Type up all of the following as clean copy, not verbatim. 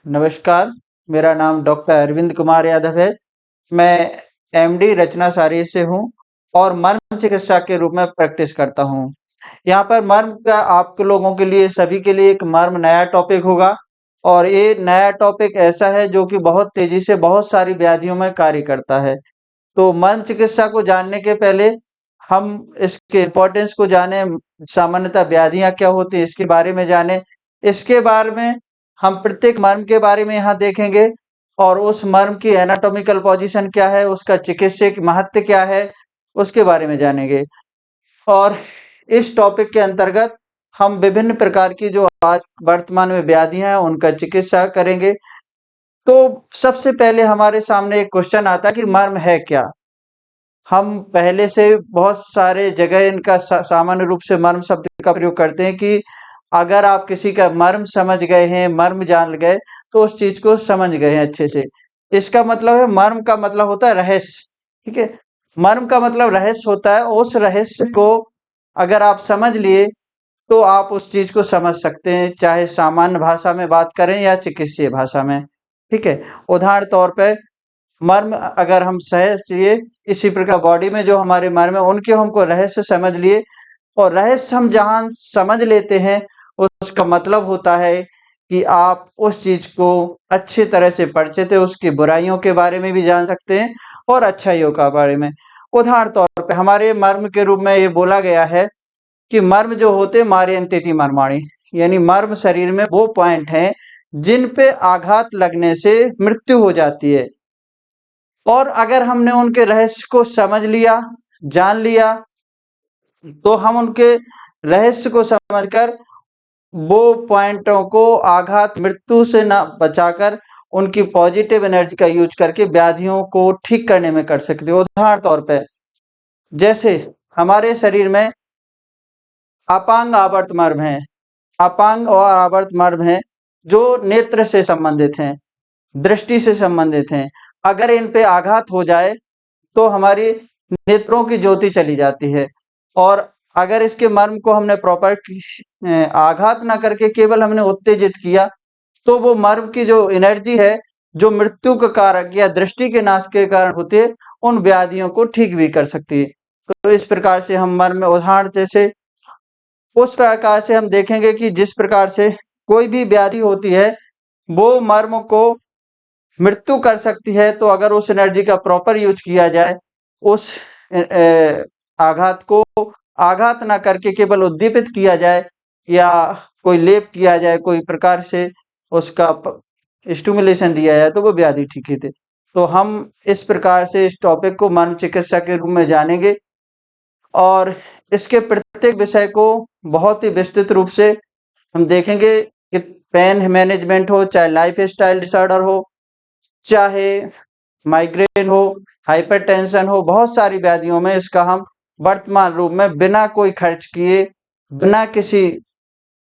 नमस्कार, मेरा नाम डॉक्टर अरविंद कुमार यादव है। मैं एमडी रचना सारी से हूँ और मर्म चिकित्सा के रूप में प्रैक्टिस करता हूँ। यहाँ पर मर्म का आप लोगों के लिए सभी के लिए एक मर्म नया टॉपिक होगा और ये नया टॉपिक ऐसा है जो कि बहुत तेजी से बहुत सारी व्याधियों में कार्य करता है। तो मर्म चिकित्सा को जानने के पहले हम इसके इम्पोर्टेंस को जाने, सामान्यतः व्याधियां क्या होती हैं इसके बारे में जाने। इसके बारे में हम प्रत्येक मर्म के बारे में यहाँ देखेंगे और उस मर्म की एनाटॉमिकल पोजीशन क्या है, उसका चिकित्सक महत्व क्या है, उसके बारे में जानेंगे। और इस टॉपिक के अंतर्गत हम विभिन्न प्रकार की जो आज वर्तमान में व्याधियां हैं उनका चिकित्सा करेंगे। तो सबसे पहले हमारे सामने एक क्वेश्चन आता है कि मर्म है क्या। हम पहले से बहुत सारे जगह इनका सामान्य रूप से मर्म शब्द का प्रयोग करते हैं कि अगर आप किसी का मर्म समझ गए हैं, मर्म जान गए, तो उस चीज को समझ गए हैं अच्छे से। इसका मतलब है, मर्म का मतलब होता है रहस्य। ठीक है, मर्म का मतलब रहस्य होता है। उस रहस्य को अगर आप समझ लिए तो आप उस चीज को समझ सकते हैं, चाहे सामान्य भाषा में बात करें या चिकित्सीय भाषा में। ठीक है, उदाहरण तौर पे मर्म अगर हम सहज चाहिए, इसी प्रकार बॉडी में जो हमारे मर्म है उनके हमको रहस्य समझ लिए, और रहस्य हम जहां समझ लेते हैं उसका मतलब होता है कि आप उस चीज को अच्छी तरह से परिचित है, उसकी बुराइयों के बारे में भी जान सकते हैं और अच्छाइयों का बारे में। उदाहरण तौर पे हमारे मर्म के रूप में ये बोला गया है कि मर्म जो होते मार्यन्तेति मर्माणि, यानी मर्म शरीर में वो पॉइंट हैं जिन पे आघात लगने से मृत्यु हो जाती है। और अगर हमने उनके रहस्य को समझ लिया, जान लिया, तो हम उनके रहस्य को समझकर वो पॉइंटों को आघात मृत्यु से ना बचाकर उनकी पॉजिटिव एनर्जी का यूज करके व्याधियों को ठीक करने में कर सकते हो। उदाहरण तौर पे जैसे हमारे शरीर में अपांग आवर्त मर्म है, अपांग और आवर्त मर्म है जो नेत्र से संबंधित हैं, दृष्टि से संबंधित हैं। अगर इन पे आघात हो जाए तो हमारी नेत्रों की ज्योति चली जाती है। और अगर इसके मर्म को हमने प्रॉपर आघात ना करके केवल हमने उत्तेजित किया, तो वो मर्म की जो एनर्जी है, जो मृत्यु का कारक या दृष्टि के नाश के कारण होती है, उन व्याधियों को ठीक भी कर सकती है। तो इस प्रकार से हम मर्म में उदाहरण जैसे उस प्रकार से हम देखेंगे कि जिस प्रकार से कोई भी व्याधि होती है वो मर्म को मृत्यु कर सकती है। तो अगर उस एनर्जी का प्रॉपर यूज किया जाए, उस आघात को आघात ना करके केवल उद्दीपित किया जाए या कोई लेप किया जाए, कोई प्रकार से उसका स्टिमुलेशन दिया जाए, तो वो व्याधि ठीक ही थे। तो हम इस प्रकार से इस टॉपिक को मर्म चिकित्सा के रूप में जानेंगे और इसके प्रत्येक विषय को बहुत ही विस्तृत रूप से हम देखेंगे कि पेन मैनेजमेंट हो, चाहे लाइफ स्टाइल डिसऑर्डर हो, चाहे माइग्रेन हो, हाइपरटेंशन हो, बहुत सारी व्याधियों में इसका हम वर्तमान रूप में बिना कोई खर्च किए, बिना किसी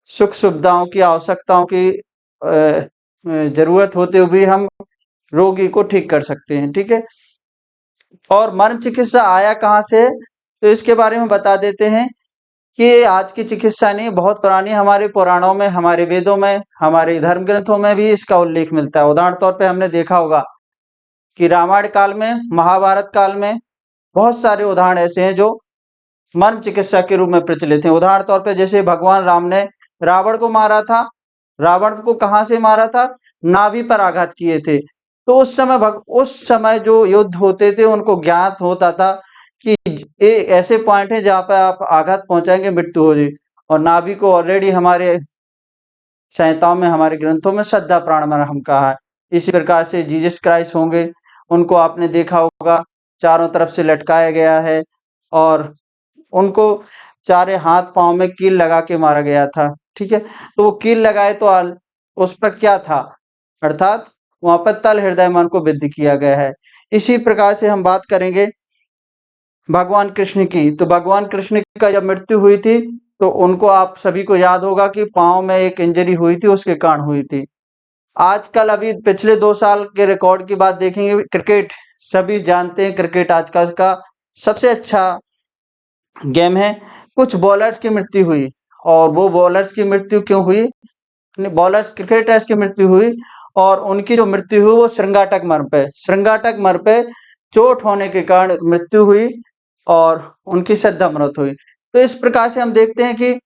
सुख सुविधाओं की आवश्यकताओं की जरूरत होते हुए भी हम रोगी को ठीक कर सकते हैं। ठीक है, और मर्म चिकित्सा आया कहाँ से है, तो इसके बारे में बता देते हैं कि ये आज की चिकित्सा नहीं, बहुत पुरानी, हमारे पुराणों में, हमारे वेदों में, हमारे धर्म ग्रंथों में भी इसका उल्लेख मिलता है। उदाहरण तौर पे हमने देखा होगा कि रामायण काल में, महाभारत काल में बहुत सारे उदाहरण ऐसे हैं जो मर्म चिकित्सा के रूप में प्रचलित हैं। उदाहरण तौर पे जैसे भगवान राम ने रावण को मारा था। रावण को कहाँ से मारा था? नाभि पर आघात किए थे। तो उस समय जो युद्ध होते थे उनको ज्ञात होता था कि ये ऐसे पॉइंट है जहाँ पे आप आघात पहुंचाएंगे मृत्यु हो जाएगी। और नाभि को ऑलरेडी हमारे संहिताओं में, हमारे ग्रंथों में श्रद्धा प्राण में हम कहा है। इसी प्रकार से जीसस क्राइस्ट होंगे, उनको आपने देखा होगा चारों तरफ से लटकाया गया है और उनको चारे हाथ पांव में कील लगा के मारा गया था। ठीक है, तो वो कील लगाए तो उस पर क्या था, अर्थात वहां पर तल हृदय मन को विद्धि किया गया है। इसी प्रकार से हम बात करेंगे भगवान कृष्ण की। तो भगवान कृष्ण का जब मृत्यु हुई थी तो उनको, आप सभी को याद होगा कि पांव में एक इंजरी हुई थी, उसके कारण हुई थी। आजकल अभी पिछले 2 साल के रिकॉर्ड की बात देखेंगे, क्रिकेट सभी जानते हैं, क्रिकेट आजकल का सबसे अच्छा गेम है। कुछ बॉलर्स की मृत्यु हुई, और वो बॉलर्स की मृत्यु क्यों हुई, बॉलर्स क्रिकेटर्स की मृत्यु हुई और उनकी जो मृत्यु हुई वो श्रृंगाटक मर्म पे चोट होने के कारण मृत्यु हुई और उनकी सद्धा मौत हुई। तो इस प्रकार से हम देखते हैं कि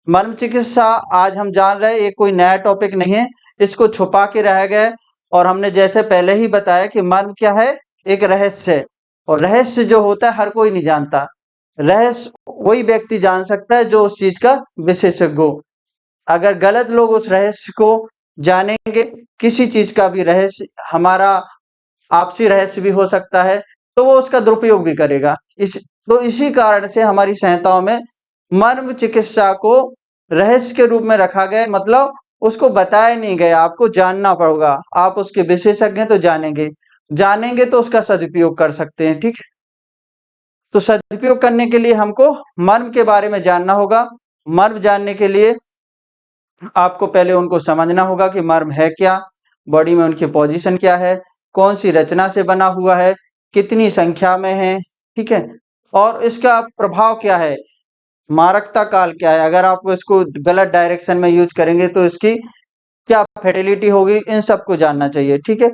मर्म चिकित्सा आज हम जान रहे हैं ये कोई नया टॉपिक नहीं है, इसको छुपा के रह गए। और हमने जैसे पहले ही बताया कि मर्म क्या है, एक रहस्य है, और रहस्य जो होता है हर कोई नहीं जानता। रहस्य वही व्यक्ति जान सकता है जो उस चीज का विशेषज्ञ हो। अगर गलत लोग उस रहस्य को जानेंगे, किसी चीज का भी रहस्य, हमारा आपसी रहस्य भी हो सकता है, तो वो उसका दुरुपयोग भी करेगा। इसी कारण से हमारी संहिताओं में मर्म चिकित्सा को रहस्य के रूप में रखा गया, मतलब उसको बताया नहीं गया, आपको जानना पड़ेगा। आप उसके विशेषज्ञ हैं तो जानेंगे तो उसका सदुपयोग कर सकते हैं। ठीक, तो सदुपयोग करने के लिए हमको मर्म के बारे में जानना होगा। मर्म जानने के लिए आपको पहले उनको समझना होगा कि मर्म है क्या, बॉडी में उनकी पोजीशन क्या है, कौन सी रचना से बना हुआ है, कितनी संख्या में है, ठीक है, और इसका प्रभाव क्या है, मारकता काल क्या है। अगर आप इसको गलत डायरेक्शन में यूज करेंगे तो इसकी क्या फर्टिलिटी होगी, इन सबको जानना चाहिए। ठीक है,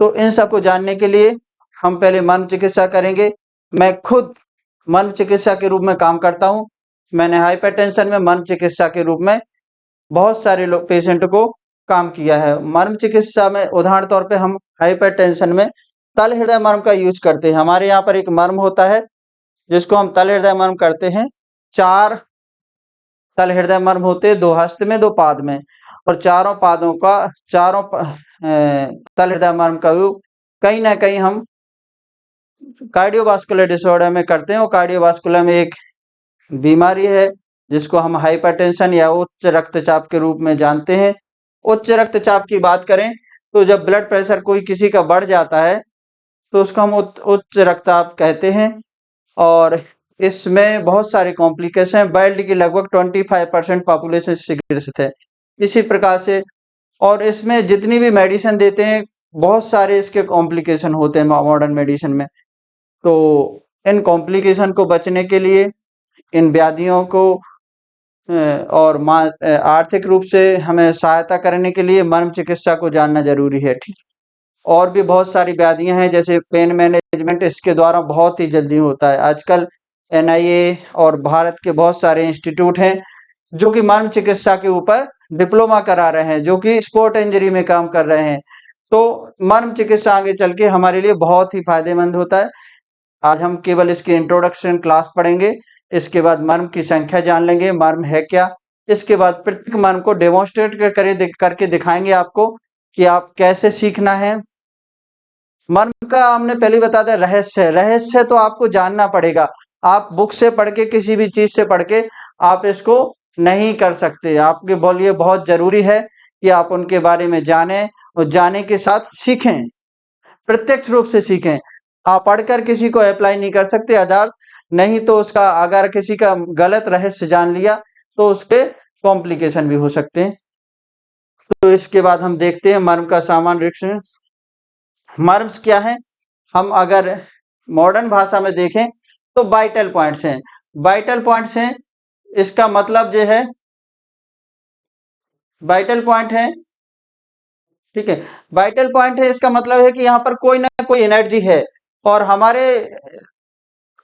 तो इन सबको जानने के लिए हम पहले मर्म चिकित्सा करेंगे। मैं खुद मर्म चिकित्सा के रूप में काम करता हूँ। मैंने हाइपरटेंशन में मर्म चिकित्सा के रूप में बहुत सारे लोग पेशेंट को काम किया है। मर्म चिकित्सा में उदाहरण तौर पे हम हाइपरटेंशन में तल हृदय मर्म का यूज करते हैं। हमारे यहाँ पर एक मर्म होता है जिसको हम तल हृदय मर्म करते हैं। 4 तल हृदय मर्म होते हैं, 2 हस्त में 2 पाद में, और चारों पादों का तल हृदय मर्म का उपयोग कहीं ना कहीं हम कार्डियोवास्कुलर डिसऑर्डर में करते हैं। और कार्डियोवास्कुलर में एक बीमारी है जिसको हम हाइपरटेंशन या उच्च रक्तचाप के रूप में जानते हैं। उच्च रक्तचाप की बात करें तो जब ब्लड प्रेशर कोई किसी का बढ़ जाता है तो उसको हम उच्च रक्तचाप कहते हैं। और इसमें बहुत सारे कॉम्प्लिकेशन, वर्ल्ड की लगभग 25% पॉपुलेशन इससे ग्रसित है। इसी प्रकार से, और इसमें जितनी भी मेडिसिन देते हैं बहुत सारे इसके कॉम्प्लिकेशन होते हैं मॉडर्न मेडिसिन में। तो इन कॉम्प्लिकेशन को बचने के लिए, इन व्याधियों को और आर्थिक रूप से हमें सहायता करने के लिए मर्म चिकित्सा को जानना जरूरी है। ठीक, और भी बहुत सारी व्याधियां हैं जैसे पेन मैनेजमेंट, इसके द्वारा बहुत ही जल्दी होता है। आजकल NIA और भारत के बहुत सारे इंस्टीट्यूट हैं जो कि मर्म चिकित्सा के ऊपर डिप्लोमा करा रहे हैं, जो कि स्पोर्ट इंजरी में काम कर रहे हैं। तो मर्म चिकित्सा आगे चल के हमारे लिए बहुत ही फायदेमंद होता है। आज हम केवल इसकी इंट्रोडक्शन क्लास पढ़ेंगे, इसके बाद मर्म की संख्या जान लेंगे, मर्म है क्या। इसके बाद प्रत्येक मर्म को डेमोन्स्ट्रेट करके दिखाएंगे आपको कि आप कैसे सीखना है। मर्म का हमने पहले बता दिया रहस्य तो आपको जानना पड़ेगा। आप बुक से पढ़ के, किसी भी चीज से पढ़ के आप इसको नहीं कर सकते। आपके लिए बहुत जरूरी है कि आप उनके बारे में जानें और जाने के साथ सीखें, प्रत्यक्ष रूप से सीखें। आप पढ़कर किसी को अप्लाई नहीं कर सकते आधार, नहीं तो उसका, अगर किसी का गलत रहस्य जान लिया तो उसके कॉम्प्लिकेशन भी हो सकते हैं। तो इसके बाद हम देखते हैं मर्म का सामान्य रिएक्शन। मर्म्स क्या है, हम अगर मॉडर्न भाषा में देखें तो वाइटल पॉइंट्स हैं। वाइटल पॉइंट्स हैं, इसका मतलब जो है, वाइटल पॉइंट है, ठीक है, वाइटल पॉइंट है, इसका मतलब है कि यहाँ पर कोई ना कोई एनर्जी है। और हमारे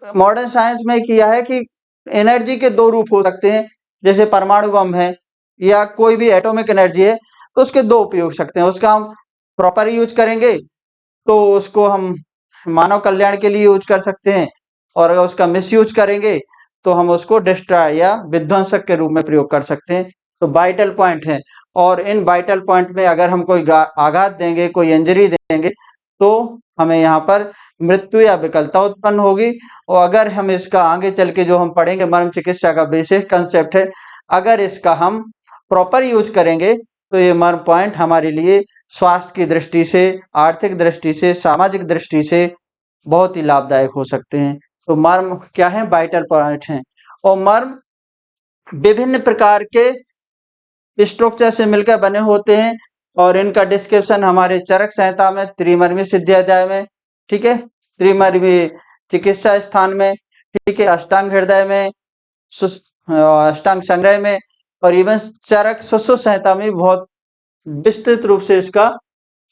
मॉडर्न साइंस में किया है कि एनर्जी के 2 रूप हो सकते हैं, जैसे परमाणु बम है या कोई भी एटॉमिक एनर्जी है, तो उसके 2 उपयोग सकते हैं। उसका हम प्रॉपर यूज करेंगे तो उसको हम मानव कल्याण के लिए यूज कर सकते हैं, और अगर उसका मिसयूज करेंगे तो हम उसको डिस्ट्रॉय या विध्वंसक के रूप में प्रयोग कर सकते हैं। तो वाइटल पॉइंट है, और इन वाइटल पॉइंट में अगर हम कोई आघात देंगे, कोई इंजरी देंगे, तो हमें यहाँ पर मृत्यु या विकलता उत्पन्न होगी। और अगर हम इसका आगे चल के जो हम पढ़ेंगे, मर्म चिकित्सा का बेसिक कंसेप्ट है, अगर इसका हम प्रॉपर यूज करेंगे तो ये मर्म पॉइंट हमारे लिए स्वास्थ्य की दृष्टि से, आर्थिक दृष्टि से, सामाजिक दृष्टि से बहुत ही लाभदायक हो सकते हैं। तो मर्म क्या है, वाइटल पॉइंट हैं। और मर्म विभिन्न प्रकार के स्ट्रक्चर से मिलकर बने होते हैं, और इनका डिस्क्रिप्शन हमारे चरक संहिता में, त्रिमर्मी सिद्धि अध्याय में, ठीक है, त्रिमर्मी चिकित्सा स्थान में, ठीक है, अष्टांग हृदय में, अष्टांग संग्रह में, और इवन चरक सुश्रुत संहिता में बहुत विस्तृत रूप से इसका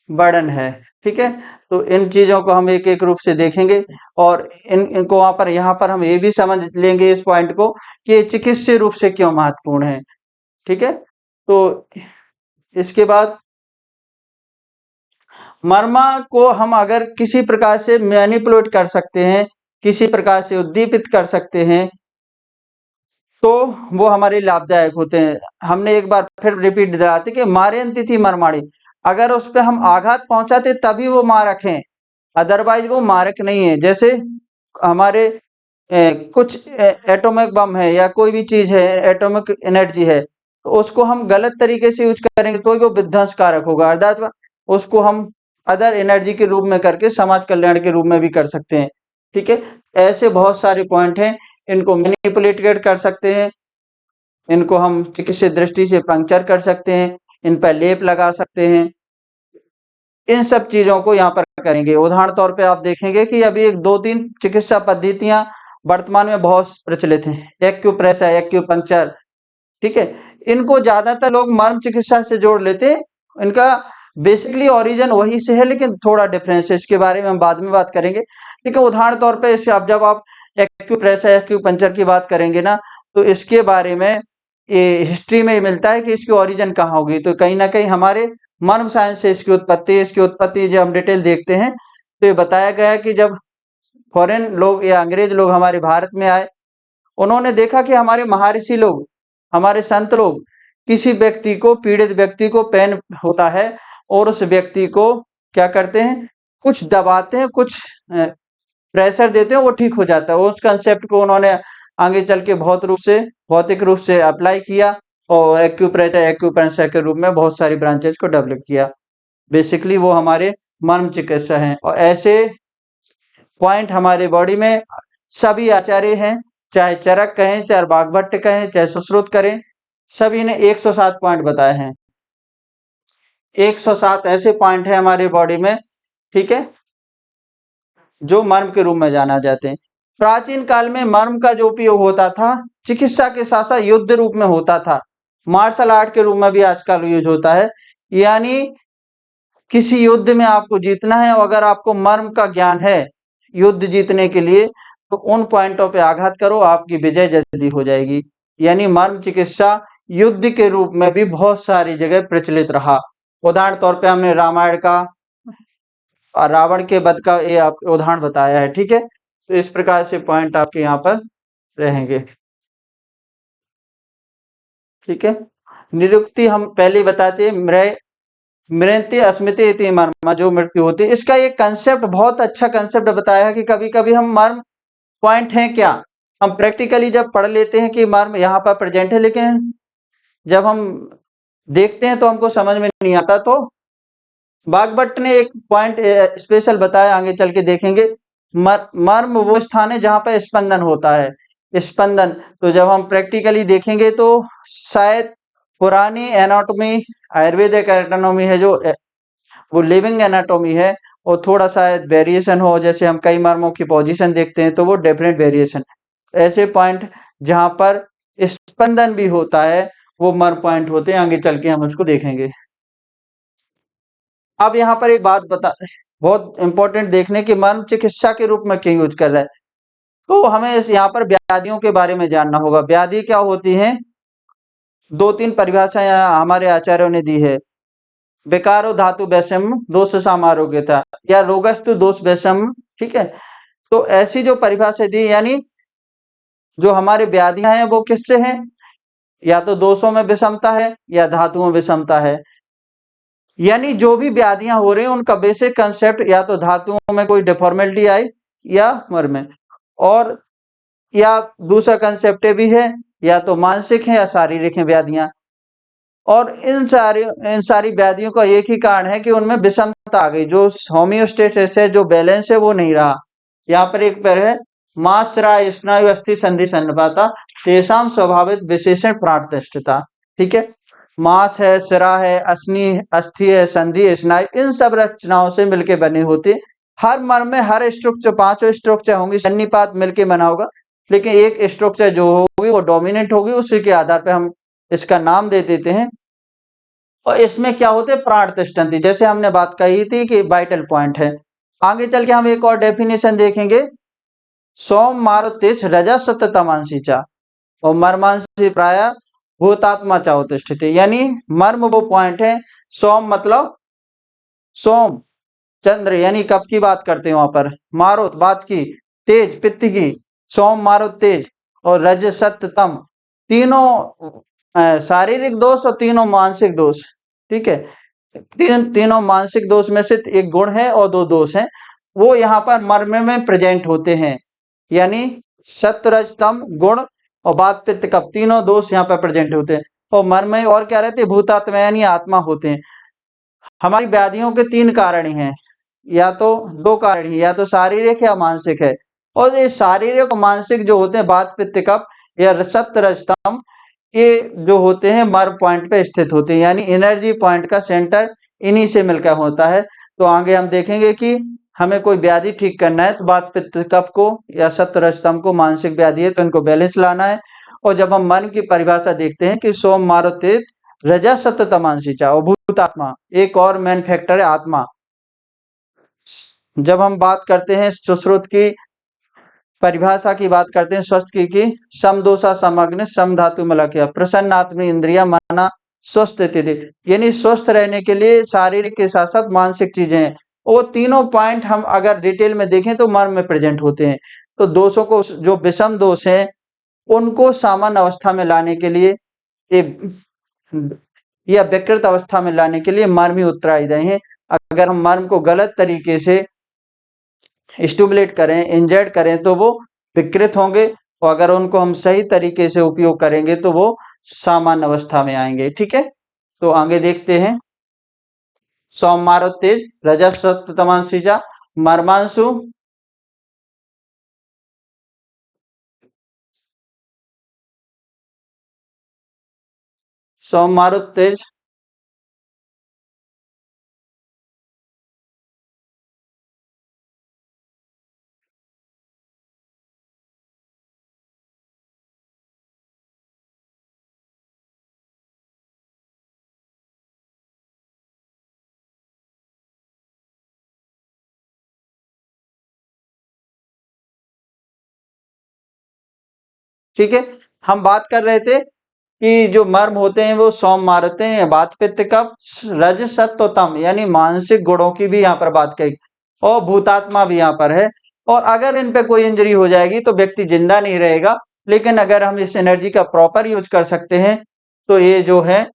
बर्डन है। ठीक है, तो इन चीजों को हम एक एक रूप से देखेंगे और इनको वहां पर यहाँ पर हम ये भी समझ लेंगे इस पॉइंट को कि ये चिकित्सीय रूप से क्यों महत्वपूर्ण है। ठीक है, तो इसके बाद मर्मा को हम अगर किसी प्रकार से मैनिपुलेट कर सकते हैं, किसी प्रकार से उद्दीपित कर सकते हैं, तो वो हमारे लाभदायक होते हैं। हमने एक बार फिर रिपीट दिलाते कि मारयन्ति थी मर्माणी, अगर उस पर हम आघात पहुंचाते तभी वो मारक हैं, अदरवाइज वो मारक नहीं है। जैसे हमारे कुछ एटॉमिक बम है या कोई भी चीज है, एटॉमिक एनर्जी है, तो उसको हम गलत तरीके से यूज करेंगे तो वो विध्वंसकारक होगा, अर्थात उसको हम अदर एनर्जी के रूप में करके समाज कल्याण के रूप में भी कर सकते हैं। ठीक है, ऐसे बहुत सारे पॉइंट हैं, इनको मैनिपुलेट कर सकते हैं, इनको हम चिकित्सीय दृष्टि से पंक्चर कर सकते हैं, इन पर लेप लगा सकते हैं, इन सब चीजों को यहाँ पर करेंगे। उदाहरण तौर पे आप देखेंगे कि अभी एक दो तीन चिकित्सा पद्धतियां वर्तमान में बहुत प्रचलित हैं, एक्यूप्रेशर, एक्यूपंक्चर। ठीक है, इनको ज्यादातर लोग मर्म चिकित्सा से जोड़ लेते हैं, इनका बेसिकली ओरिजिन वही से है लेकिन थोड़ा डिफरेंस है, इसके बारे में हम बाद में बात करेंगे। ठीक है, उदाहरण तौर पे इससे अब जब आप एक्यूप्रेशर, एक्यूपंक्चर की बात करेंगे ना, तो इसके बारे में ये हिस्ट्री में मिलता है कि इसकी ओरिजिन कहाँ होगी, तो कहीं ना कहीं हमारे मर्म साइंस से इसकी उत्पत्ति जब हम डिटेल देखते हैं तो ये बताया गया है कि जब फॉरेन लोग या अंग्रेज लोग हमारे भारत में आए, उन्होंने देखा कि हमारे महर्षि लोग, हमारे संत लोग किसी व्यक्ति को, पीड़ित व्यक्ति को पेन होता है और उस व्यक्ति को क्या करते हैं, कुछ दबाते हैं, कुछ प्रेशर देते हैं, वो ठीक हो जाता है। उस कंसेप्ट को उन्होंने आगे चल के भौतिक रूप से अप्लाई किया और एक्यूप्रेशर, एक्यूपंक्चर के रूप में बहुत सारी ब्रांचेस को डेवलप किया। बेसिकली वो हमारे मर्म चिकित्सा हैं और ऐसे पॉइंट हमारे बॉडी में सभी आचार्य हैं, चाहे चरक कहें, चाहे बागभट्ट कहें, चाहे सुश्रुत करें, सभी ने 107 पॉइंट बताए हैं। 107 ऐसे पॉइंट है हमारे बॉडी में, ठीक है, जो मर्म के रूप में जाना जाते हैं। प्राचीन काल में मर्म का जो उपयोग होता था चिकित्सा के साथ साथ युद्ध रूप में होता था, मार्शल आर्ट के रूप में भी आजकल यूज होता है। यानी किसी युद्ध में आपको जीतना है और अगर आपको मर्म का ज्ञान है युद्ध जीतने के लिए, तो उन पॉइंटों पे आघात करो, आपकी विजय जल्दी हो जाएगी। यानी मर्म चिकित्सा युद्ध के रूप में भी बहुत सारी जगह प्रचलित रहा। उदाहरण तौर पे हमने रामायण का और रावण के वध का ये आप उदाहरण बताया है। ठीक है, तो इस प्रकार से पॉइंट आपके यहाँ पर रहेंगे। ठीक है, निरुक्ति हम पहले बताते हैं, मृत्यु अस्मृति इति मर्म, जो मृत्यु होती है, इसका एक कंसेप्ट, बहुत अच्छा कंसेप्ट बताया है कि कभी कभी हम मर्म पॉइंट है क्या, हम प्रैक्टिकली जब पढ़ लेते हैं कि मर्म यहाँ पर प्रेजेंट है, लेकिन जब हम देखते हैं तो हमको समझ में नहीं आता। तो बागभट्ट ने एक पॉइंट स्पेशल बताया, आगे चल के देखेंगे। मर्म वो स्थान है जहां पर स्पंदन होता है, स्पंदन। तो जब हम प्रैक्टिकली देखेंगे तो शायद पुरानी एनाटॉमी, आयुर्वेदिक एनाटॉमी है जो वो लिविंग एनाटॉमी है, और थोड़ा शायद वेरिएशन हो, जैसे हम कई मर्मों की पोजीशन देखते हैं तो वो डेफिनेट वेरिएशन। ऐसे पॉइंट जहां पर स्पंदन भी होता है वो मर्म पॉइंट होते हैं, आगे चल के हम उसको देखेंगे। अब यहाँ पर एक बात बता, बहुत इंपॉर्टेंट देखने की, मर्म चिकित्सा के रूप में क्यों यूज कर रहा है, तो हमें यहाँ पर व्याधियों के बारे में जानना होगा। व्याधि क्या होती है, दो तीन परिभाषाएं हमारे आचार्यों ने दी है। बेकारो धातु वैषम्य दोष सामारोग्यता, या रोगस्तु दोष वैषम्य। ठीक है, तो ऐसी जो परिभाषा दी, यानी जो हमारे व्याधियां हैं वो किससे हैं, या तो दोषों में विषमता है या धातुओं में विषमता है। यानी जो भी व्याधियां हो रही हैं उनका बेसिक कंसेप्ट या तो धातुओं में कोई डिफॉर्मेलिटी आई या मर्म में, और या दूसरा कंसेप्ट भी है या तो मानसिक है या शारीरिक है व्याधियां। और इन सारी व्याधियों का एक ही कारण है कि उनमें विषमता आ गई, जो होम्योस्टेसिस है, जो बैलेंस है वो नहीं रहा। यहाँ पर एक पैर है, मास्रा स्नायु अस्थि संधि सन्निपाता तेषाम स्वभावित विशेषण प्राणतष्टता। ठीक है, मांस है, सिरा है, अस्थि है, संधि, स्नायु, इन सब रचनाओं से मिलके बने होते। हर मर्म में हर स्ट्रक्चर, पांचों स्ट्रक्चर होंगी, सन्निपात मिलके बना होगा, लेकिन एक स्ट्रक्चर जो होगी वो डोमिनेंट होगी, उसी के आधार पर हम इसका नाम दे देते हैं और इसमें क्या होते हैं, प्राण तिष्ठन्ति, जैसे हमने बात कही थी कि वाइटल पॉइंट है। आगे चल के हम एक और डेफिनेशन देखेंगे, सोम मारुतेज रजा सत्य तमांसी चा और मर्मांसी प्राय भूतात्मा चा उत्तिष्ठति, यानी मर्म वो पॉइंट है। सोम मतलब सोम चंद्र, यानी कब की बात करते हैं वहां पर, मारुत बात की, तेज पित्त की, सोम मारुत तेज, और रज सत्य तम, तीनों शारीरिक दोष और तीनों मानसिक दोष। ठीक है, तीनों मानसिक दोष में से एक गुण है और दो दोष हैं, वो यहाँ पर मर्म में प्रेजेंट होते हैं, यानी सत्य रज तम गुण और बात पित्त कप, तीनों दोष यहाँ पर प्रेजेंट होते हैं। और मर्म में और क्या रहते हैं, भूतात्मा यानी आत्मा होते हैं। हमारी व्याधियों के तीन कारण ही हैं, या तो दो कारण ही, या तो शारीरिक या मानसिक है। और ये शारीरिक और मानसिक जो होते हैं, बात पित्त कफ या सत्य रजतम, ये जो होते हैं मर्म पॉइंट पे स्थित होते हैं, यानी एनर्जी पॉइंट का सेंटर इन्हीं से मिलकर होता है। तो आगे हम देखेंगे कि हमें कोई व्याधि ठीक करना है तो बात पित्त कफ को या सत्य रजतम को, मानसिक व्याधि है तो इनको बैलेंस लाना है। और जब हम मन की परिभाषा देखते हैं कि सोम मारुतित रजा सत्य तमांसीचा और भूतात्मा, एक और मेन फैक्टर है आत्मा। जब हम बात करते हैं सुश्रुत की परिभाषा की बात करते हैं, स्वस्थ की समदोषा समग्न सम धातु मलक्य प्रसन्न आत्मी इंद्रिया मना स्वस्थ स्थिति, यानी स्वस्थ रहने के लिए शारीरिक के साथ साथ मानसिक चीजें हैं। वो तीनों पॉइंट हम अगर डिटेल में देखें तो मर्म में प्रेजेंट होते हैं। तो दोषों को, जो विषम दोष हैं उनको सामान्य अवस्था में लाने के लिए या विकृत अवस्था में लाने के लिए मर्म ही उत्तरदायी हैं। अगर हम मर्म को गलत तरीके से स्टिमुलेट करें, इंजर्ड करें तो वो विकृत होंगे, और अगर उनको हम सही तरीके से उपयोग करेंगे तो वो सामान्य अवस्था में आएंगे। ठीक है, तो आगे देखते हैं, सोम मारुत तेज रजस सत्य तमांसीजा मर्मांशु सोम मारुत तेज ठीक है, हम बात कर रहे थे कि जो मर्म होते हैं वो सोम मारते हैं, बात पित्त कफ रज सत्व तम, यानी मानसिक गुणों की भी यहाँ पर बात कही, और भूतात्मा भी यहाँ पर है। और अगर इन पे कोई इंजरी हो जाएगी तो व्यक्ति जिंदा नहीं रहेगा, लेकिन अगर हम इस एनर्जी का प्रॉपर यूज कर सकते हैं तो ये जो है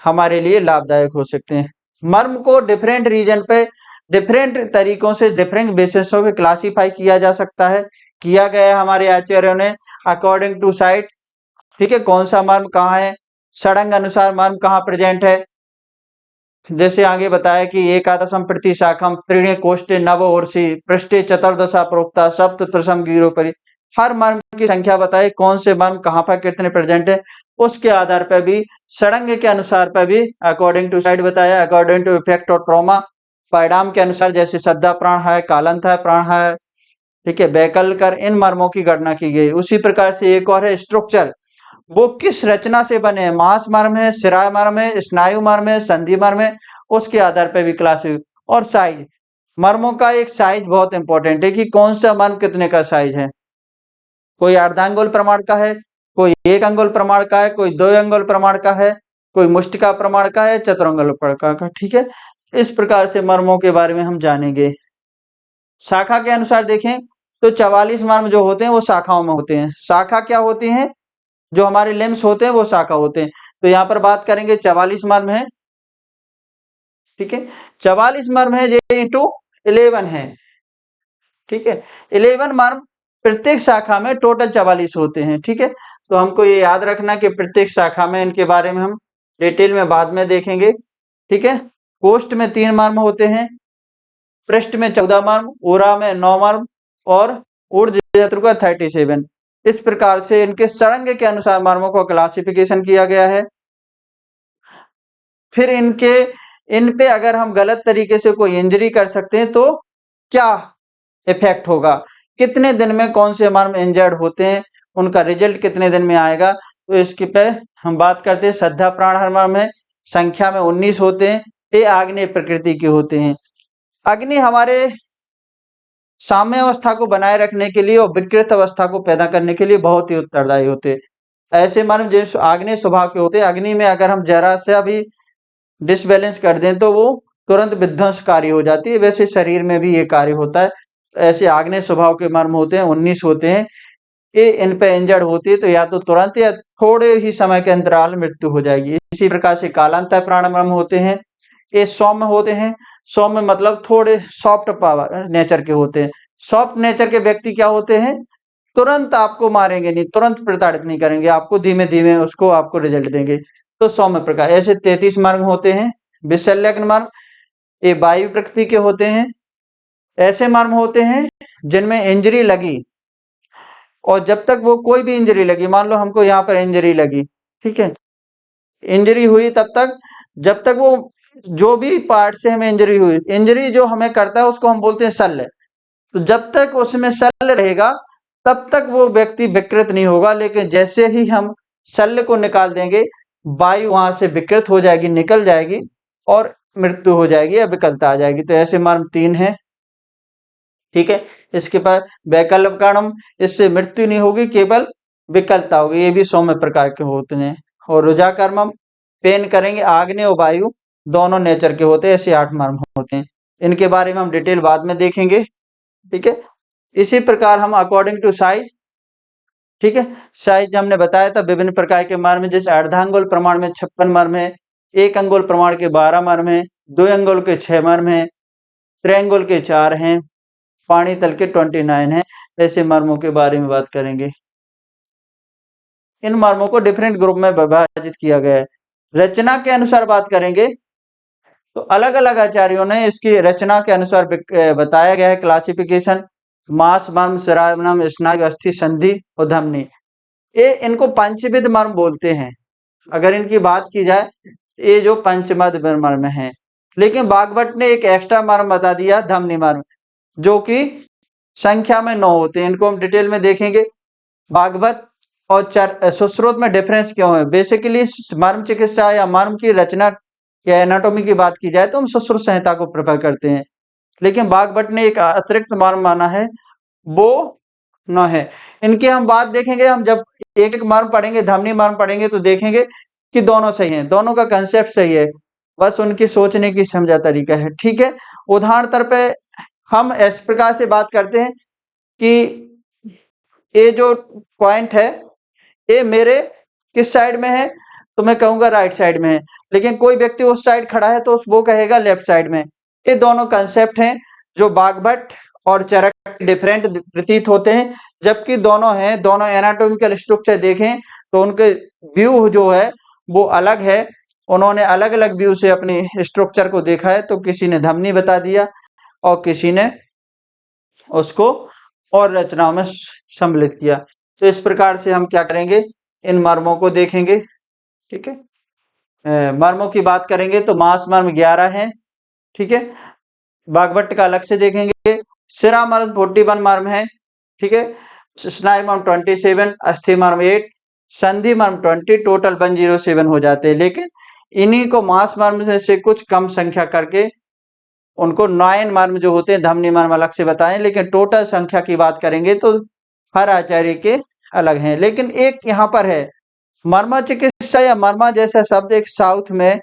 हमारे लिए लाभदायक हो सकते हैं। मर्म को डिफरेंट रीजन पे डिफरेंट तरीकों से डिफरेंट बेसिसों पे क्लासीफाई किया जा सकता है, किया गया है हमारे आचार्यों ने अकॉर्डिंग टू साइट। ठीक है, कौन सा मर्म कहाँ है, षडंग अनुसार मर्म कहाँ प्रेजेंट है, जैसे आगे बताया कि एकादशम प्रति शाखम त्रीणे कोष्ठे नव ओरसी पृष्ठे चतुर्दशा प्रोक्ता सप्त त्रसम गिरो परि, हर मर्म की संख्या बताए, कौन से मर्म कहाँ पर कितने प्रेजेंट है, उसके आधार पर भी षडंग के अनुसार पर भी अकॉर्डिंग टू साइड बताया, अकॉर्डिंग टू इफेक्ट और ट्रॉमा, परिणाम के अनुसार, जैसे श्रद्धा प्राण है, कालंत है, प्राण है। ठीक है, वैकल कर इन मर्मों की गणना की गई। उसी प्रकार से एक और है स्ट्रक्चर, वो किस रचना से बने हैं, मांस मर्म है, सिराय मर्म है, स्नायु मर्म है, संधि मर्म है, उसके आधार पर भी क्लास। और साइज, मर्मों का एक साइज बहुत इंपॉर्टेंट है कि कौन सा मर्म कितने का साइज है, कोई अर्धांगुल प्रमाण का है, कोई एक अंगुल प्रमाण का है, कोई दो अंगुल प्रमाण का है, कोई मुष्टिका प्रमाण का है, चतुरंगुल प्रमाण का। ठीक है, इस प्रकार से मर्मों के बारे में हम जानेंगे। शाखा के अनुसार देखें तो 44 मर्म जो होते हैं वो शाखाओं में होते हैं। शाखा क्या होती हैं, जो हमारे लिम्स होते हैं वो शाखा होते हैं। तो यहाँ पर बात करेंगे 44 मर्म है। ठीक है, 44 मर्म है, जे इंटू 11 है। ठीक है, 11 मर्म, प्रत्येक शाखा में टोटल 44 होते हैं। ठीक है, तो हमको ये याद रखना कि प्रत्येक शाखा में, इनके बारे में हम डिटेल में बाद में देखेंगे। ठीक है, कोष्ठ में 3 मर्म होते हैं, पृष्ठ में 14 मर्म, उरा में 9 मर्म, और ऊर्ध्व का 37। इस प्रकार से इनके सड़ंग के अनुसार मर्मों को क्लासिफिकेशन किया गया है। फिर इन पे अगर हम गलत तरीके से कोई इंजरी कर सकते हैं तो क्या इफेक्ट होगा, कितने दिन में कौन से मर्म इंजर्ड होते हैं, उनका रिजल्ट कितने दिन में आएगा। तो इसके पे हम बात करते हैं, श्रद्धा प्राण हर मर्म है, संख्या में 19 होते हैं। ये आग्नेय प्रकृति के होते हैं। अग्नि हमारे साम्य अवस्था को बनाए रखने के लिए और विकृत अवस्था को पैदा करने के लिए बहुत ही उत्तरदायी होते हैं। ऐसे मर्म जो आग्नेय स्वभाव के होते हैं, अग्नि में अगर हम जरा सा भी डिसबैलेंस कर दें तो वो तुरंत विध्वंसकारी हो जाती है। वैसे शरीर में भी ये कार्य होता है। ऐसे आग्नेय स्वभाव के मर्म होते हैं, 19 होते हैं। ये इन पे इंजर्ड होती है तो या तो तुरंत या थोड़े ही समय के अंतराल में मृत्यु हो जाएगी। इसी प्रकार से कालांतर प्राण मर्म होते हैं, ये सौम्य होते हैं। सौम्य मतलब थोड़े सॉफ्ट पावर नेचर के होते हैं। सॉफ्ट नेचर के व्यक्ति क्या होते हैं, तुरंत आपको मारेंगे नहीं, तुरंत प्रताड़ित नहीं करेंगे, आपको धीमे धीमे उसको आपको रिजल्ट देंगे। तो सौम्य प्रकार ऐसे 33 मर्म होते हैं। विशल्यग्न मर्म ये वायु प्रकृति के होते हैं। ऐसे मर्म होते हैं जिनमें इंजरी लगी और जब तक वो कोई भी इंजरी लगी, मान लो हमको यहाँ पर इंजरी लगी, ठीक है, इंजरी हुई तब तक, जब तक वो जो भी पार्ट से हमें इंजरी हुई, इंजरी जो हमें करता है उसको हम बोलते हैं शल्य। तो जब तक उसमें शल्य रहेगा तब तक वो व्यक्ति विकृत नहीं होगा। लेकिन जैसे ही हम शल्य को निकाल देंगे, वायु वहां से विकृत हो जाएगी, निकल जाएगी और मृत्यु हो जाएगी या विकलता आ जाएगी। तो ऐसे मर्म 3 है, ठीक है। इसके बाद वैकल्पिक कर्म, इससे मृत्यु नहीं होगी, केवल विकलता होगी। ये भी सौम्य प्रकार के होते हैं। और रुजा कर्म पेन करेंगे, आग्नेय और वायु दोनों नेचर के होते हैं। ऐसे 8 मर्म होते हैं। इनके बारे में हम डिटेल बाद में देखेंगे, ठीक है। इसी प्रकार हम अकॉर्डिंग टू साइज, ठीक है, साइज हमने बताया था विभिन्न प्रकार के मर्म, जैसे अर्धांगुल प्रमाण में 56 मर्म है, 1 अंगुल प्रमाण के 12 मर्म है, 2 अंगुल के 6 मर्म है, त्रिअंगुल के 4 हैं, पानी तल के 29 है। ऐसे मर्मों के बारे में बात करेंगे। इन मर्मों को डिफरेंट ग्रुप में विभाजित किया गया है। रचना के अनुसार बात करेंगे तो अलग अलग आचार्यों ने इसकी रचना के अनुसार बताया गया है क्लासिफिकेशन। मास मर्म, शिराय मर्म, स्नायु, अस्थि, संधि और धमनी, ये इनको पंचविध मर्म बोलते हैं। अगर इनकी बात की जाए, ये जो पंचमद मर्म है। लेकिन बागभट्ट ने एक एक्स्ट्रा मर्म बता दिया, धमनी मर्म, जो कि संख्या में 9 होते हैं। इनको हम डिटेल में देखेंगे। बागभट्ट और सुश्रुत में डिफरेंस क्यों है? बेसिकली मर्म चिकित्सा या मर्म की रचना या एनाटॉमी की बात की जाए तो हम सुश्रुत संहिता को प्रेफर करते हैं। लेकिन बागभट्ट ने एक अतिरिक्त मर्म माना है, वो न है। इनकी हम बात देखेंगे, हम जब एक एक मर्म पढ़ेंगे, धमनी मर्म पढ़ेंगे तो देखेंगे कि दोनों सही हैं, दोनों का कंसेप्ट सही है, बस उनकी सोचने की समझा तरीका है, ठीक है। उदाहरण तौर पे हम इस प्रकार से बात करते हैं कि ये जो पॉइंट है ये मेरे किस साइड में है, तो मैं कहूंगा राइट साइड में है। लेकिन कोई व्यक्ति उस साइड खड़ा है तो वो कहेगा लेफ्ट साइड में। ये दोनों कंसेप्ट हैं जो बागभट्ट और चरक डिफरेंट प्रतीत होते हैं, जबकि दोनों हैं, दोनों एनाटॉमिकल स्ट्रक्चर देखें तो उनके व्यू जो है वो अलग है। उन्होंने अलग अलग व्यू से अपनी स्ट्रक्चर को देखा है। तो किसी ने धमनी बता दिया और किसी ने उसको और रचनाओं में सम्मिलित किया। तो इस प्रकार से हम क्या करेंगे, इन मर्मों को देखेंगे, ठीक है। मर्मों की बात करेंगे तो मास मर्म 11 है, ठीक है। बागभट्ट का अलग से देखेंगे। शिरा मर्म 41 मर्म है, ठीक है। स्नायु मर्म 27, अस्थि मर्म 8, संधि मर्म 20, टोटल 107 हो जाते हैं। लेकिन इन्हीं को मास मर्म से कुछ कम संख्या करके उनको 9 मर्म जो होते हैं, धमनी मर्म अलग से बताएं। लेकिन टोटल संख्या की बात करेंगे तो हर आचार्य के अलग हैं। लेकिन एक यहाँ पर है, मर्मा चिकित्सा या मर्मा जैसा शब्द एक साउथ में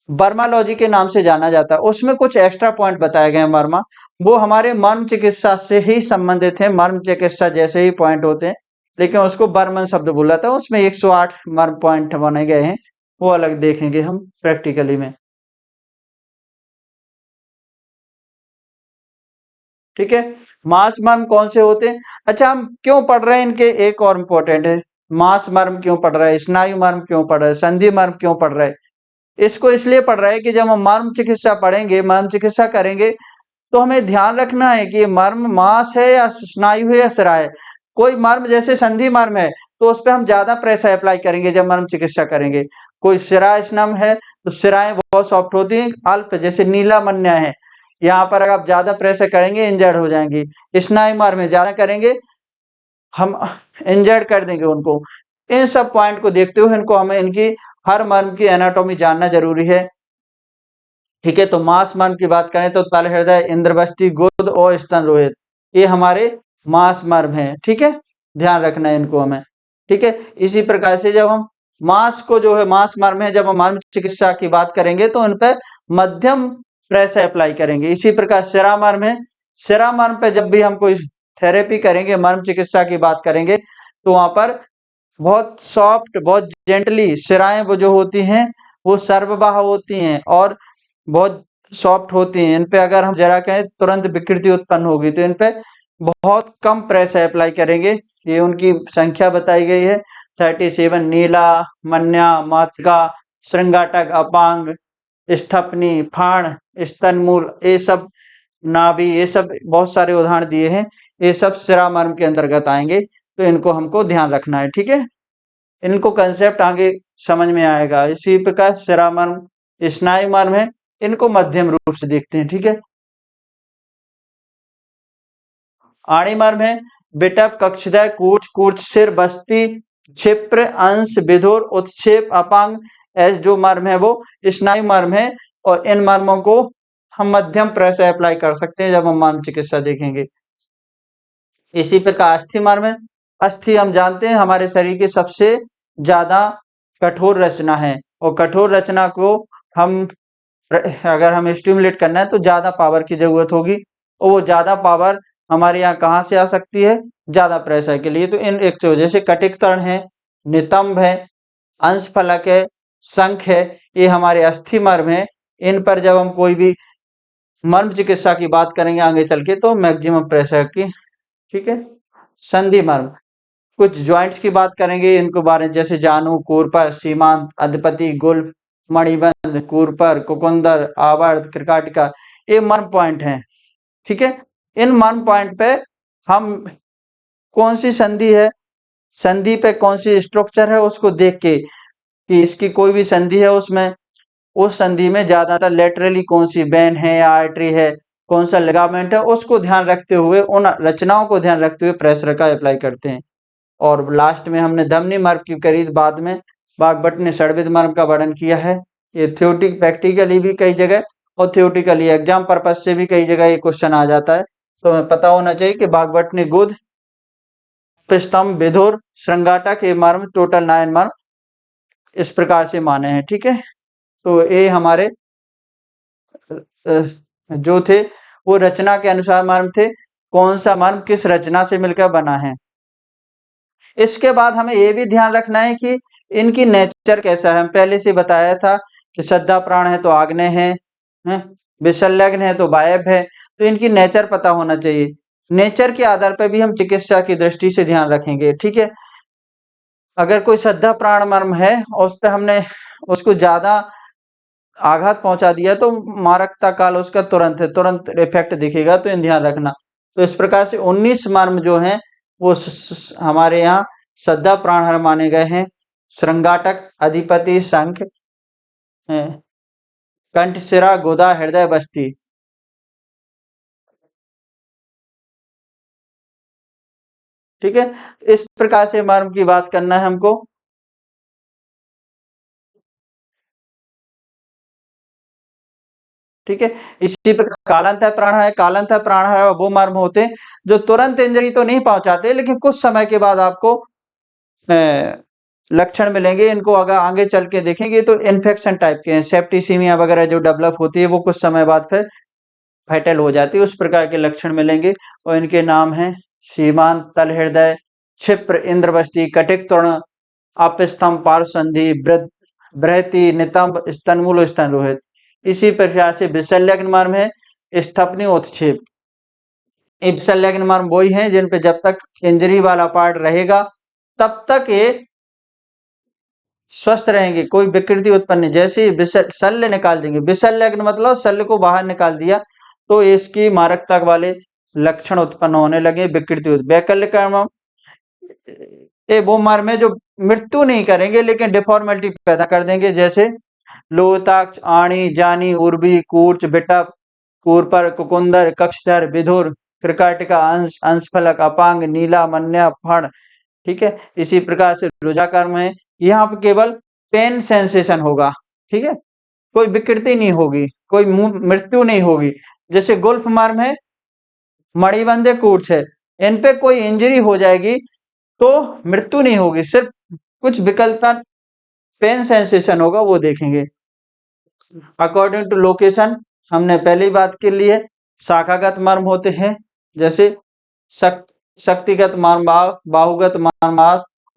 बर्मालॉजी के नाम से जाना जाता है। उसमें कुछ एक्स्ट्रा पॉइंट बताए गए हैं मर्मा, वो हमारे मर्म चिकित्सा से ही संबंधित है। मर्म चिकित्सा जैसे ही पॉइंट होते हैं, लेकिन उसको बर्मन शब्द बोला था। उसमें 108 मर्म पॉइंट बने गए हैं, वो अलग देखेंगे हम प्रैक्टिकली में, ठीक है। मास मर्म कौन से होते हैं? अच्छा, हम क्यों पढ़ रहे हैं इनके, एक और इम्पोर्टेंट है, मास मर्म क्यों पढ़ रहे हैं, स्नायु मर्म क्यों पढ़ रहे हैं, संधि मर्म क्यों पढ़ रहे हैं? इसको इसलिए पढ़ रहे हैं कि जब हम मर्म चिकित्सा पढ़ेंगे, मर्म चिकित्सा करेंगे, तो हमें ध्यान रखना है कि मर्म मांस है या स्नायु है या सिरा है। कोई मर्म जैसे संधि मर्म है तो उस पर हम ज्यादा प्रेशर अप्लाई करेंगे जब मर्म चिकित्सा करेंगे। कोई सिरा स्नम है तो सिराएं बहुत सॉफ्ट होती हैं, अल्प जैसे नीला मन्या है, यहाँ पर अगर आप ज्यादा प्रेशर करेंगे इंजर्ड हो जाएंगी। स्नायु मर्म में ज्यादा करेंगे हम इंजर्ड कर देंगे उनको। इन सब पॉइंट को देखते हुए इनको हमें इनकी हर मर्म की एनाटॉमी जानना जरूरी है। ठीक है, तो मांस मर्म की बात करें तो तल हृदय, इंद्रवस्ती, गुद और स्तन रोहित, ये हमारे मांस मर्म हैं। ठीक है, ध्यान रखना है इनको हमें। ठीक है, इसी प्रकार से जब हम मांस को जो है मांस मर्म है, जब हम मर्म चिकित्सा की बात करेंगे तो इन पे मध्यम प्रेशर अप्लाई करेंगे। इसी प्रकार सिरा मर्म है, सिरा मर्म पे जब भी हम कोई थेरेपी करेंगे, मर्म चिकित्सा की बात करेंगे, तो वहां पर बहुत सॉफ्ट, बहुत जेंटली सिराएं वो जो होती हैं वो सर्वबाह होती हैं और बहुत सॉफ्ट होती हैं। इन पे अगर हम जरा कहें तुरंत विकृति उत्पन्न होगी, तो इन पे बहुत कम प्रेशर अप्लाई करेंगे। ये उनकी संख्या बताई गई है 37। नीला, मन्या, मातृका, श्रृंगाटक, अपांग, स्थपनी, फाण, स्तनमूल, ये सब नाभि, ये सब बहुत सारे उदाहरण दिए हैं। ये सब सिरा मर्म के अंतर्गत आएंगे, तो इनको हमको ध्यान रखना है। ठीक है, इनको कंसेप्ट आगे समझ में आएगा। इसी प्रकार सिरा मर्म, स्नायु मर्म है, इनको मध्यम रूप से देखते हैं। ठीक है, आणी मर्म है बिटप, कक्षदय, कूच, कूच सिर, बस्ती, क्षिप्र, अंश, विधुर, उत्क्षेप, अपांग, ऐस जो मर्म है वो स्नायु मर्म है, और इन मर्मों को हम मध्यम प्रेशर अप्लाई कर सकते हैं जब हम मर्म चिकित्सा देखेंगे। इसी प्रकार अस्थि मर्म है, अस्थि हम जानते हैं हमारे शरीर की सबसे ज्यादा कठोर रचना है, और कठोर रचना को हम अगर हमें स्टिमुलेट करना है तो ज्यादा पावर की जरूरत होगी, और वो ज्यादा पावर हमारे यहाँ कहाँ से आ सकती है, ज्यादा प्रेशर के लिए। तो इन एक तो जैसे कटिक तरण है, नितंब है, अंश फलक है, शंख है, ये हमारे अस्थि मर्म है। इन पर जब हम कोई भी मर्म चिकित्सा की बात करेंगे आगे चल के, तो मैक्सिमम प्रेशर की। ठीक है, संधि मर्म, कुछ ज्वाइंट्स की बात करेंगे इनको बारे, जैसे जानु, कूरपर, सीमांत, अधिपति, गुल्फ, मणिबंध, कूरपर, कुकुंदर, आवर्त, कृकाटिका, ये मर्म पॉइंट हैं। ठीक है, इन मर्म पॉइंट पे हम कौन सी संधि है, संधि पे कौन सी स्ट्रक्चर है, उसको देख के कि इसकी कोई भी संधि है उसमें, उस संधि में ज्यादातर लेटरली कौन सी वेन है या आर्टरी है, कौन सा लिगामेंट है, उसको ध्यान रखते हुए, उन रचनाओं को ध्यान रखते हुए प्रेशर का अप्लाई करते हैं। और लास्ट में हमने धमनी मर्म की करी, बाद में बागभट्ट ने षड्विध मर्म का वर्णन किया है। ये थ्योरेटिक प्रैक्टिकली भी कई जगह और थ्योरेटिकली एग्जाम पर्पज से भी कई जगह ये क्वेश्चन आ जाता है, तो हमें पता होना चाहिए कि बागभट्ट ने गुद, स्तंभ, विधुर, श्रृंगाटक, ये मर्म टोटल 9 मर्म इस प्रकार से माने हैं। ठीक है, तो ये हमारे जो थे वो रचना के अनुसार मर्म थे, कौन सा मर्म किस रचना से मिलकर बना है। इसके बाद हमें ये भी ध्यान रखना है कि इनकी नेचर कैसा है। हम पहले से बताया था कि श्रद्धा प्राण है तो आग्नेय है, विसंलग्न है तो वायव्य है, तो इनकी नेचर पता होना चाहिए। नेचर के आधार पर भी हम चिकित्सा की दृष्टि से ध्यान रखेंगे। ठीक है, अगर कोई श्रद्धा प्राण मर्म है और उस पर हमने उसको ज्यादा आघात पहुंचा दिया, तो मारकता काल उसका तुरंत है, तुरंत इफेक्ट दिखेगा, तो इन ध्यान रखना। तो इस प्रकार से 19 मर्म जो हैं वो हमारे यहाँ श्रद्धा प्राणहर माने गए हैं। श्रृंगाटक, अधिपति, शंख, कंठ, सिरा, गोदा, हृदय, बस्ती। ठीक है, इस प्रकार से मर्म की बात करना है हमको। ठीक है, इसी प्रकार कालांतर प्राणहर है, कालांतर प्राणहर वो मर्म होते हैं जो तुरंत इंजरी तो नहीं पहुंचाते, लेकिन कुछ समय के बाद आपको लक्षण मिलेंगे। इनको अगर आगे चल के देखेंगे तो इन्फेक्शन टाइप के हैं, सेप्टिसीमिया वगैरह जो डेवलप होती है वो कुछ समय बाद फिर फैटल हो जाती है, उस प्रकार के लक्षण मिलेंगे। और इनके नाम हैं सीमांत, तल हृदय, क्षिप्र, इंद्रवस्ती, कटिक तृण, अपस्तंभ, पार्श्वसंधि, बृहति, नितंब, स्तनमूल, स्तन रोहित। इसी प्रकार से विसंलग्न मर्म है स्थपनी, उत्क्षेप। विसंलग्न मर्म वही हैं जिन पे जब तक इंजरी वाला पार्ट रहेगा तब तक ये स्वस्थ रहेंगे, कोई विकृति उत्पन्न नहीं। जैसे ही शल्य निकाल देंगे, विसंलग्न मतलब शल्य को बाहर निकाल दिया, तो इसकी मारकता वाले लक्षण उत्पन्न होने लगे, विकृति। वैकल्पिक मर्म ये वो मर्म है जो मृत्यु नहीं करेंगे लेकिन डिफॉर्मेलिटी पैदा कर देंगे, जैसे लोहिताक्ष, आणी, जानी, उर्वी, कूर्च, बिटप, कूरपर, कुकुंदर, कक्षधर, विधुर, त्रिकाटिका, अंश, अंशफलक, अपांग, नीला, मन्या, फण। ठीक है, इसी प्रकार से रुजाकर्म है, यहाँ पर केवल पेन सेंसेशन होगा, ठीक है, कोई विकृति नहीं होगी, कोई मृत्यु नहीं होगी। जैसे गुल्फ मर्म है, मणिबंध कूर्च है, इन पे कोई इंजरी हो जाएगी तो मृत्यु नहीं होगी, सिर्फ कुछ विकलता, पेन सेंसेशन होगा, वो देखेंगे। अकॉर्डिंग टू लोकेशन हमने पहली बात के लिए शाखागत मर्म होते हैं, जैसे शक्तिगत मर्म बाहुगत मर्म,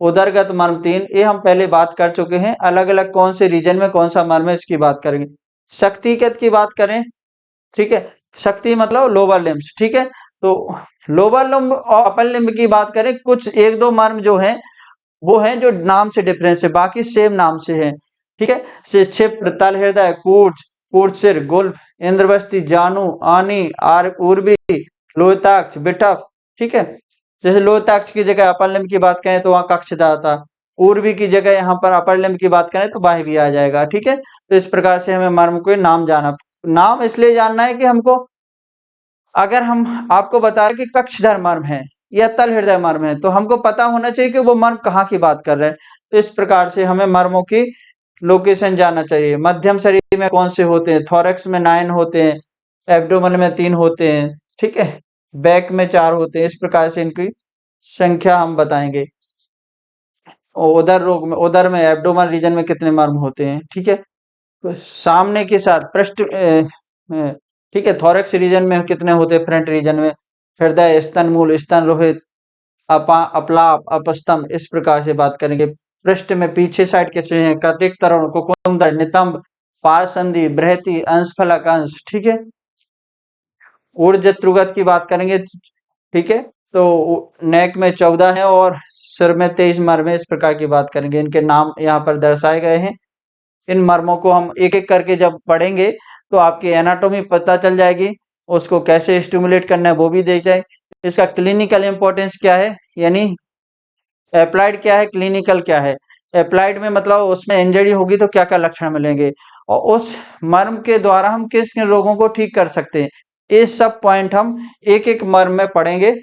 उदरगत मर्म 3, ये हम पहले बात कर चुके हैं। अलग अलग कौन से रीजन में कौन सा मर्म है इसकी बात करेंगे। शक्तिगत की बात करें, ठीक है, शक्ति मतलब लोअर लिम्स, ठीक है, तो लोअर लिम्ब और अपर लिम्ब की बात करें, कुछ एक दो मर्म जो है वो है जो नाम से डिफरेंस है, बाकी सेम नाम से है, ठीक है। क्षिप्र, तल हृदय, कूर्च, कूर्चिर, गुल्फ, इंद्रवस्ती, जानू, आनी, आर, उर्वी, लोहिताक्ष, बिटफ, ठीक है। जैसे लोहिताक्ष की जगह अपर लिम्ब की बात करें तो वहां कक्षदा था, उर्वी की जगह यहाँ पर अपर लिम्ब की बात करें तो बाह्य भी आ जाएगा, ठीक है। तो इस प्रकार से हमें मर्म को नाम इसलिए जानना है कि हमको, अगर हम आपको बता रहे कि कक्षधर मर्म है या तल हृदय मर्म है तो हमको पता होना चाहिए कि वो मर्म कहाँ की बात कर रहे हैं। तो इस प्रकार से हमें मर्मों की लोकेशन जानना चाहिए। मध्यम शरीर में कौन से होते हैं, थोरैक्स में 9 होते हैं, एब्डोमेन में 3 होते हैं, ठीक है, बैक में 4 होते हैं। इस प्रकार से इनकी संख्या हम बताएंगे। उदर में एब्डोमेन रीजन में कितने मर्म होते हैं, ठीक है। तो सामने के साथ पृष्ठ, ठीक है, थोरैक्स रीजन में कितने होते हैं, फ्रंट रीजन में हृदय, स्तन मूल, स्तन रोहित, अपलाप, अपस्तंभ, इस प्रकार से बात करेंगे। पृष्ठ में पीछे साइड कैसे हैं, कर्णिक तरण, कुकुंदर, नितंब, पारसंधि, बृहति, अंशफलक अंश, ठीक है। ऊर्जत्रुगत की बात करेंगे, ठीक है, तो नेक में 14 है और सिर में 23 मर्म है, इस प्रकार की बात करेंगे। इनके नाम यहाँ पर दर्शाए गए हैं। इन मर्मों को हम एक एक करके जब पढ़ेंगे तो आपकी एनाटॉमी पता चल जाएगी, उसको कैसे स्टिमुलेट करना है वो भी देख जाए। इसका क्लिनिकल इंपॉर्टेंस क्या है, यानी एप्लाइड क्या है, क्लिनिकल क्या है। एप्लाइड में मतलब उसमें इंजरी होगी तो क्या क्या लक्षण मिलेंगे और उस मर्म के द्वारा हम किस किन रोगों को ठीक कर सकते हैं, ये सब पॉइंट हम एक एक मर्म में पढ़ेंगे।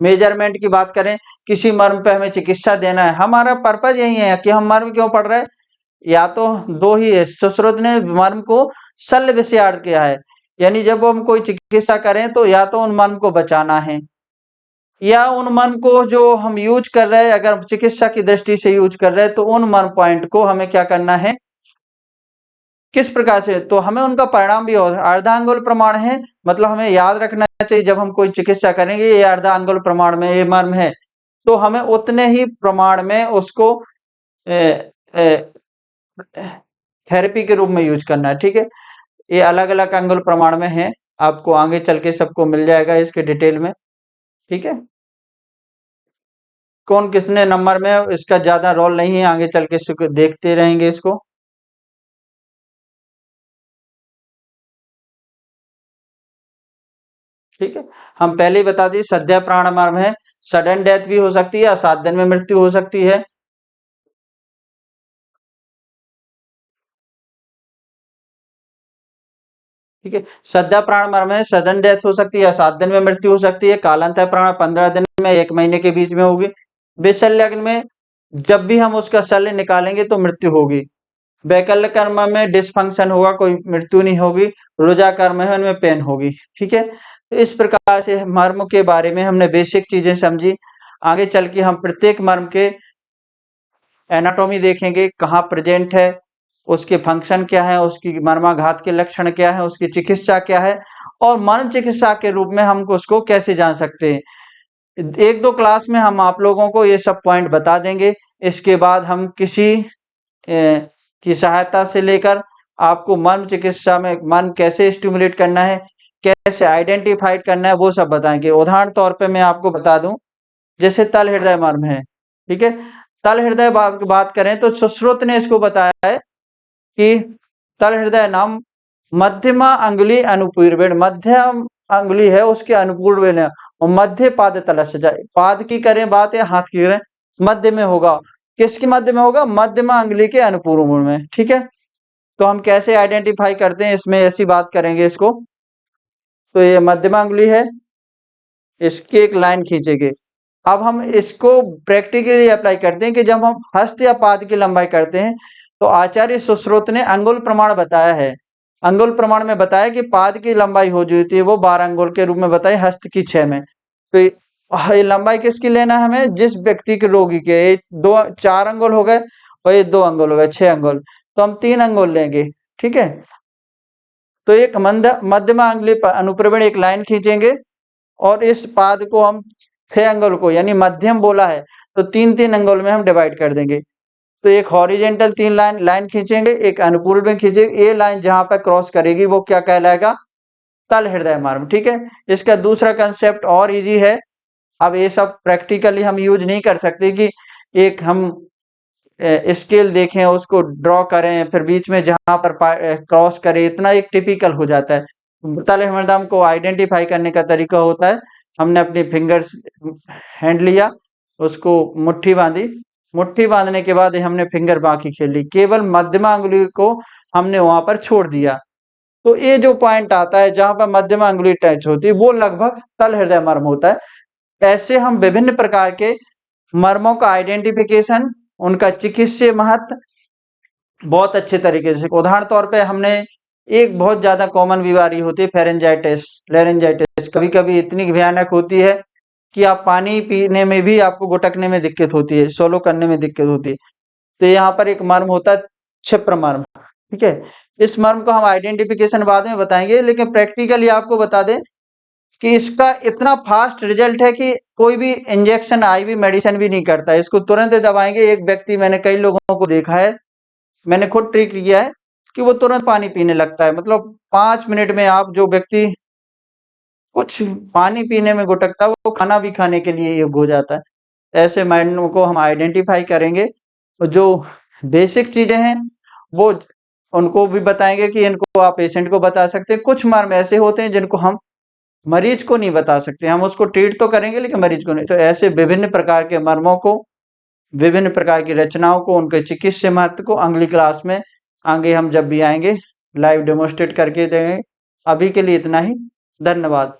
मेजरमेंट की बात करें, किसी मर्म पे हमें चिकित्सा देना है, हमारा पर्पज यही है कि हम मर्म क्यों पढ़ रहे हैं, या तो दो ही है। सुश्रुत ने मर्म को शल्य विषयार्थ किया है, यानी जब हम कोई चिकित्सा करें तो या तो उन मर्म को बचाना है या उन मर्म को जो हम यूज कर रहे हैं, अगर चिकित्सा की दृष्टि से यूज कर रहे हैं तो उन मर्म पॉइंट को हमें क्या करना है, किस प्रकार से, तो हमें उनका परिणाम भी हो। अर्धांगुल प्रमाण है, मतलब हमें याद रखना चाहिए जब हम कोई चिकित्सा करेंगे ये अर्धांगुल प्रमाण में ये मर्म है तो हमें उतने ही प्रमाण में उसको थेरेपी के रूप में यूज करना है, ठीक है। ये अलग अलग अंगुल प्रमाण में है, आपको आगे चल के सबको मिल जाएगा इसके डिटेल में, ठीक है। कौन कितने नंबर में इसका ज्यादा रोल नहीं है, आगे चल के देखते रहेंगे इसको। ठीक है, हम पहले ही बता दिए सद्य प्राण मर्म है, सडन डेथ भी हो सकती है, 7 दिन में मृत्यु हो सकती है। ठीक है, सद्य प्राण मर्म है, सडन डेथ हो सकती है, 7 दिन में मृत्यु हो सकती है। कालांत प्राण 15 दिन में 1 महीने के बीच में होगी। विशल्य में जब भी हम उसका शल्य निकालेंगे तो मृत्यु होगी। वैकल्य कर्म में डिसफंक्शन होगा, कोई मृत्यु नहीं होगी। रुजा कर्म है, उनमें पेन होगी, ठीक है। तो इस प्रकार से मर्म के बारे में हमने बेसिक चीजें समझी। आगे चल के हम प्रत्येक मर्म के एनाटॉमी देखेंगे, कहाँ प्रेजेंट है, उसके फंक्शन क्या है, उसकी मर्माघात के लक्षण क्या है, उसकी चिकित्सा क्या है और मर्म चिकित्सा के रूप में हम उसको कैसे जान सकते हैं। एक दो क्लास में हम आप लोगों को ये सब पॉइंट बता देंगे। इसके बाद हम किसी की सहायता से लेकर आपको मर्म चिकित्सा में मर्म कैसे स्टिमुलेट करना है, कैसे आइडेंटिफाई करना है, वो सब बताएंगे। उदाहरण तौर पे मैं आपको बता दूं, जैसे तल हृदय मर्म है, ठीक है। तल हृदय बात करें तो सुश्रुत ने इसको बताया है कि तल हृदय नाम मध्यमा अंगुली अनुपूर्वेण, मध्यम अंगुली है उसके अनुपूर्वेण और मध्य पाद तल से जाए। पाद की करें बात या हाथ की करें, मध्य में होगा। किसके मध्य में होगा, मध्यमा अंगुली के अनुपूर्व में, ठीक है। तो हम कैसे आइडेंटिफाई करते हैं, इसमें ऐसी बात करेंगे इसको। तो ये मध्यमा अंगुली है, इसकी एक लाइन खींचेंगे, अब हम इसको प्रैक्टिकली अप्लाई करते हैं कि जब हम हस्त या पाद की लंबाई करते हैं तो आचार्य सुश्रुत ने अंगुल प्रमाण बताया है। अंगुल प्रमाण में बताया कि पाद की लंबाई हो जो होती है वो 12 अंगुल के रूप में बताई, हस्त की 6 में। तो ये लंबाई किसकी लेना है हमें? जिस व्यक्ति के रोगी के। ये 4 अंगुल हो गए और ये 2 अंगुल हो गए, 6 अंगुल। तो हम 3 अंगुल लेंगे, ठीक है। तो एक मध्यमा अंगुली पर अनुप्रवेण एक लाइन खींचेंगे और इस पाद को हम 6 अंगुल को यानी मध्यम बोला है तो 3-3 अंगुल में हम डिवाइड कर देंगे। तो एक हॉरिजेंटल 3 लाइन खींचेंगे, एक अनुपूर्व में खींचेंगे। ये लाइन जहां पर क्रॉस करेगी वो क्या कहलाएगा? तल हृदय मर्म, ठीक है। इसका दूसरा कंसेप्ट और इजी है। अब ये सब प्रैक्टिकली हम यूज नहीं कर सकते कि एक हम स्केल देखें, उसको ड्रॉ करें, फिर बीच में जहां पर क्रॉस करें, इतना एक टिपिकल हो जाता है। तल हृदय को आइडेंटिफाई करने का तरीका होता है, हमने अपनी फिंगर्स हैंड लिया, उसको मुट्ठी बांधी, मुट्ठी बांधने के बाद हमने फिंगर बाकी खेल ली, केवल मध्यमा अंगुली को हमने वहां पर छोड़ दिया। तो ये जो पॉइंट आता है जहां पर मध्यमा अंगुली टच होती है वो लगभग तल हृदय मर्म होता है। ऐसे हम विभिन्न प्रकार के मर्मों का आइडेंटिफिकेशन, उनका चिकित्सीय महत्व बहुत अच्छे तरीके से, उदाहरण तौर पे हमने एक बहुत ज्यादा कॉमन बीमारी होती है फेरेंजाइटिस, लेरेंजाइटिस, कभी कभी इतनी भयानक होती है कि आप पानी पीने में भी आपको गुटकने में दिक्कत होती है, सोलो करने में दिक्कत होती है। तो यहाँ पर एक मर्म होता है क्षिप्र मर्म, ठीक है। इस मर्म को हम आइडेंटिफिकेशन बाद में बताएंगे, लेकिन प्रैक्टिकली आपको बता दें कि इसका इतना फास्ट रिजल्ट है कि कोई भी इंजेक्शन, आईवी मेडिसिन भी नहीं करता है, इसको तुरंत दबाएंगे। एक व्यक्ति, मैंने कई लोगों को देखा है, मैंने खुद ट्रिक किया है कि वो तुरंत पानी पीने लगता है। मतलब 5 मिनट में आप जो व्यक्ति कुछ पानी पीने में गुटकता है वो खाना भी खाने के लिए योग्य हो जाता है। ऐसे माइंडों को हम आइडेंटिफाई करेंगे, जो बेसिक चीजें हैं वो उनको भी बताएंगे कि इनको आप पेशेंट को बता सकते हैं। कुछ मर्म ऐसे होते हैं जिनको हम मरीज को नहीं बता सकते, हम उसको ट्रीट तो करेंगे लेकिन मरीज को नहीं। तो ऐसे विभिन्न प्रकार के मर्मों को, विभिन्न प्रकार की रचनाओं को, उनके चिकित्सीय महत्व को अगली क्लास में आगे हम जब भी आएंगे लाइव डेमोस्ट्रेट करके देंगे। अभी के लिए इतना ही, धन्यवाद।